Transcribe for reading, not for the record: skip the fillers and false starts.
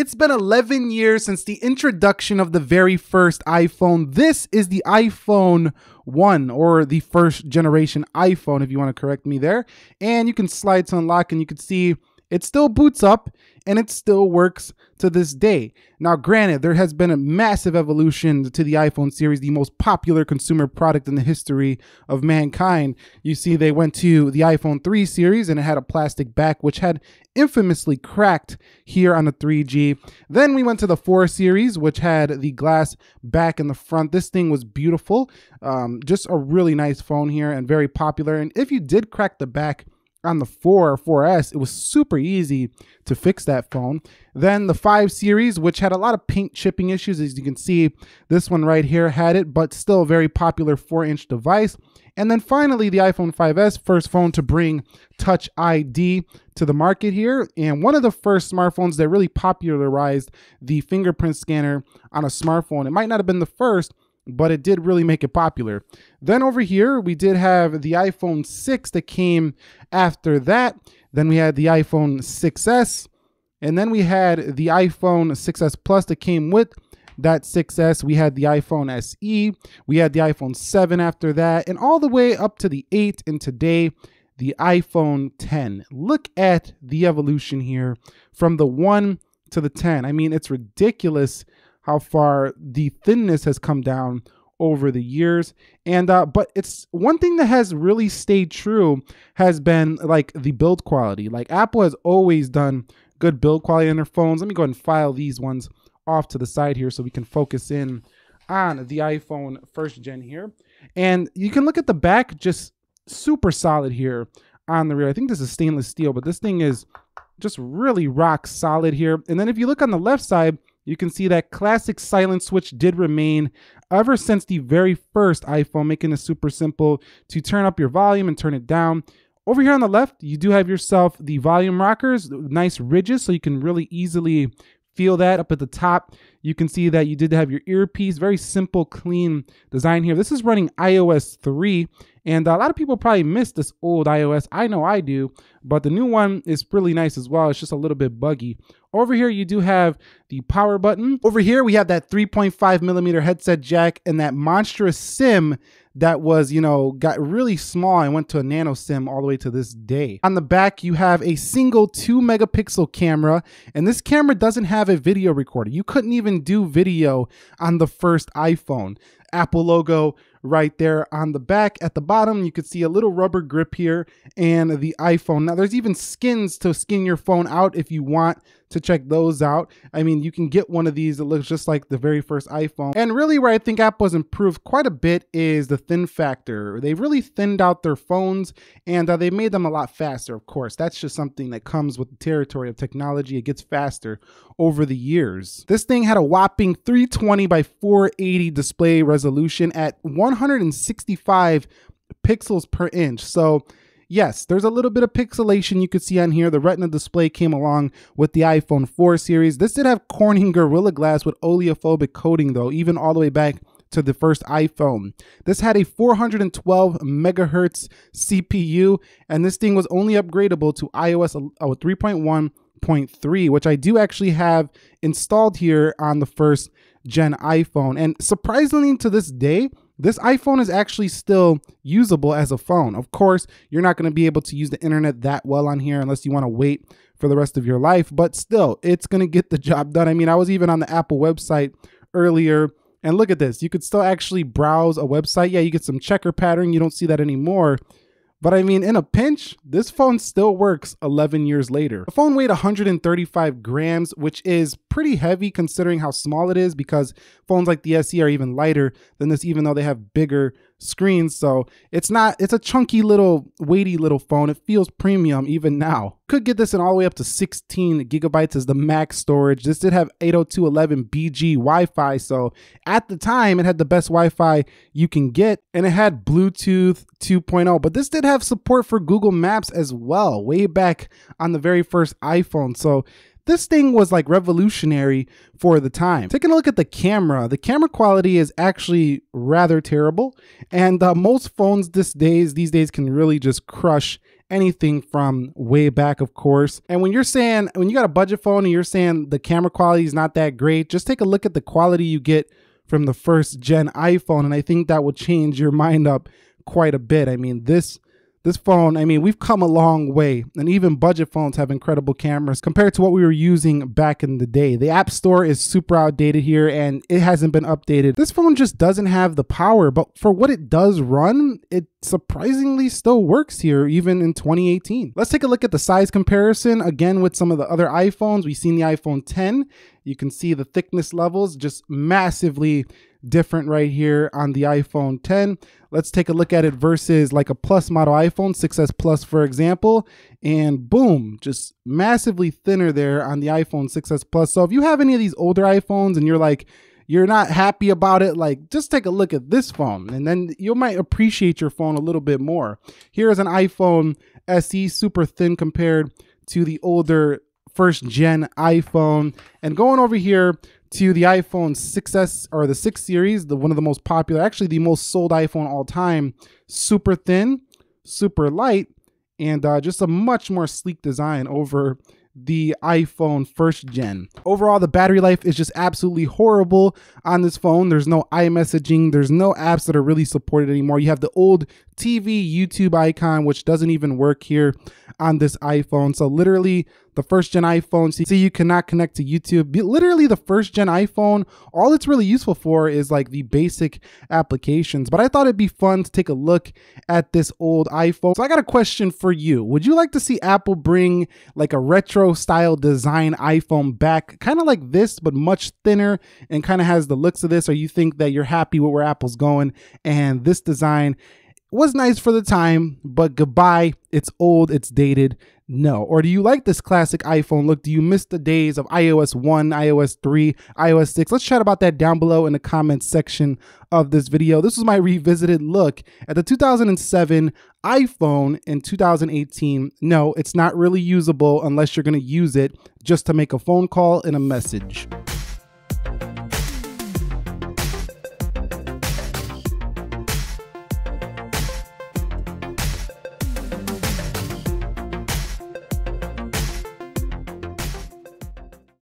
It's been 11 years since the introduction of the very first iPhone. This is the iPhone 1, or the first generation iPhone, if you want to correct me there. And you can slide to unlock and you can see it still boots up and it still works to this day. Now, granted, there has been a massive evolution to the iPhone series, the most popular consumer product in the history of mankind. You see, they went to the iPhone 3 series and it had a plastic back, which had infamously cracked here on the 3G. Then we went to the 4 series, which had the glass back in the front. This thing was beautiful. Just a really nice phone here and very popular. And if you did crack the back on the 4 or 4S, it was super easy to fix that phone. Then the 5 series, which had a lot of paint chipping issues. As you can see, this one right here had it, but still a very popular 4-inch device. And then finally, the iPhone 5S, first phone to bring Touch ID to the market here. And one of the first smartphones that really popularized the fingerprint scanner on a smartphone. It might not have been the first, but it did really make it popular. Then over here, we did have the iPhone 6 that came after that. Then we had the iPhone 6S, and then we had the iPhone 6S Plus that came with that 6S. We had the iPhone SE, we had the iPhone 7 after that, and all the way up to the 8, and today, the iPhone 10. Look at the evolution here from the 1 to the 10. I mean, it's ridiculous how far the thinness has come down over the years. And but it's one thing that has really stayed true has been like the build quality. Like Apple has always done good build quality in their phones. Let me go ahead and file these ones off to the side here so we can focus in on the iPhone first gen here. And you can look at the back, just super solid here on the rear. I think this is stainless steel, but this thing is just really rock solid here. And then if you look on the left side, you can see that classic silent switch did remain ever since the very first iPhone, making it super simple to turn up your volume and turn it down. Over here on the left, you do have yourself the volume rockers, nice ridges, so you can really easily feel that. Up at the top, you can see that you did have your earpiece. Very simple, clean design here. This is running iOS 3, and a lot of people probably miss this old iOS. I know I do, but the new one is really nice as well. It's just a little bit buggy. Over here, you do have the power button. Over here, we have that 3.5mm headset jack and that monstrous SIM that was, got really small and went to a nano SIM all the way to this day. On the back, you have a single 2-megapixel camera, and this camera doesn't have a video recorder. You couldn't even do video on the first iPhone. Apple logo right there on the back. At the bottom, you could see a little rubber grip here and the iPhone. Now, there's even skins to skin your phone out if you want to check those out. I mean, you can get one of these that looks just like the very first iPhone. And really where I think Apple has improved quite a bit is the thin factor. They've really thinned out their phones, and they made them a lot faster, of course. That's just something that comes with the territory of technology. It gets faster over the years. This thing had a whopping 320 by 480 display resolution at 165 pixels per inch. So yes, there's a little bit of pixelation you could see on here. The Retina display came along with the iPhone 4 series. This did have Corning Gorilla Glass with oleophobic coating though, even all the way back to the first iPhone. This had a 412 megahertz CPU, and this thing was only upgradable to iOS 3.1.3, which I do actually have installed here on the first gen iPhone. And surprisingly to this day, this iPhone is actually still usable as a phone. Of course, you're not going to be able to use the internet that well on here unless you want to wait for the rest of your life, but still, it's going to get the job done. I mean, I was even on the Apple website earlier, and look at this. You could still actually browse a website. Yeah, you get some checker pattern. You don't see that anymore. But I mean, in a pinch, this phone still works 11 years later. The phone weighed 135 grams, which is pretty heavy considering how small it is, because phones like the SE are even lighter than this, even though they have bigger screens. So it's a chunky little, weighty little phone. It feels premium even now. Could get this in all the way up to 16 gigabytes as the max storage. This did have 802.11bg Wi-Fi. So at the time, it had the best Wi-Fi you can get, and it had Bluetooth 2.0, but this did have support for Google Maps as well, way back on the very first iPhone. So this thing was like revolutionary for the time. Taking a look at the camera quality is actually rather terrible. And most phones these days can really just crush anything from way back, of course. And when you got a budget phone and you're saying the camera quality is not that great, just take a look at the quality you get from the first gen iPhone, and I think that will change your mind up quite a bit. I mean, this phone, I mean, we've come a long way, and even budget phones have incredible cameras compared to what we were using back in the day. The App Store is super outdated here, and it hasn't been updated. This phone just doesn't have the power, but for what it does run, it surprisingly still works here, even in 2018. Let's take a look at the size comparison again with some of the other iPhones. We've seen the iPhone 10. You can see the thickness levels just massively different right here on the iPhone 10. Let's take a look at it versus like a Plus model iPhone, 6S Plus, for example, and boom, just massively thinner there on the iPhone 6S Plus. So if you have any of these older iPhones and you're not happy about it, like, just take a look at this phone and then you might appreciate your phone a little bit more. Here's an iPhone SE, super thin compared to the older first gen iPhone. And going over here to the iPhone 6S or the 6 series, one of the most popular, actually the most sold iPhone all time, super thin, super light, and just a much more sleek design over the iPhone first gen. Overall, the battery life is just absolutely horrible on this phone. There's no iMessaging. There's no apps that are really supported anymore. You have the old TV, YouTube icon, which doesn't even work here on this iPhone. So literally the first gen iPhone, see, you cannot connect to YouTube. Literally the first gen iPhone, all it's really useful for is like the basic applications. But I thought it'd be fun to take a look at this old iPhone. So I got a question for you. Would you like to see Apple bring like a retro style design iPhone back, kind of like this, but much thinner and kind of has the looks of this? Or you think that you're happy with where Apple's going and this design was nice for the time, but goodbye, it's old, it's dated? No. Or do you like this classic iPhone look? Do you miss the days of iOS 1, iOS 3, iOS 6? Let's chat about that down below in the comments section of this video. This was my revisited look at the 2007 iPhone in 2018. No, it's not really usable unless you're going to use it just to make a phone call and a message.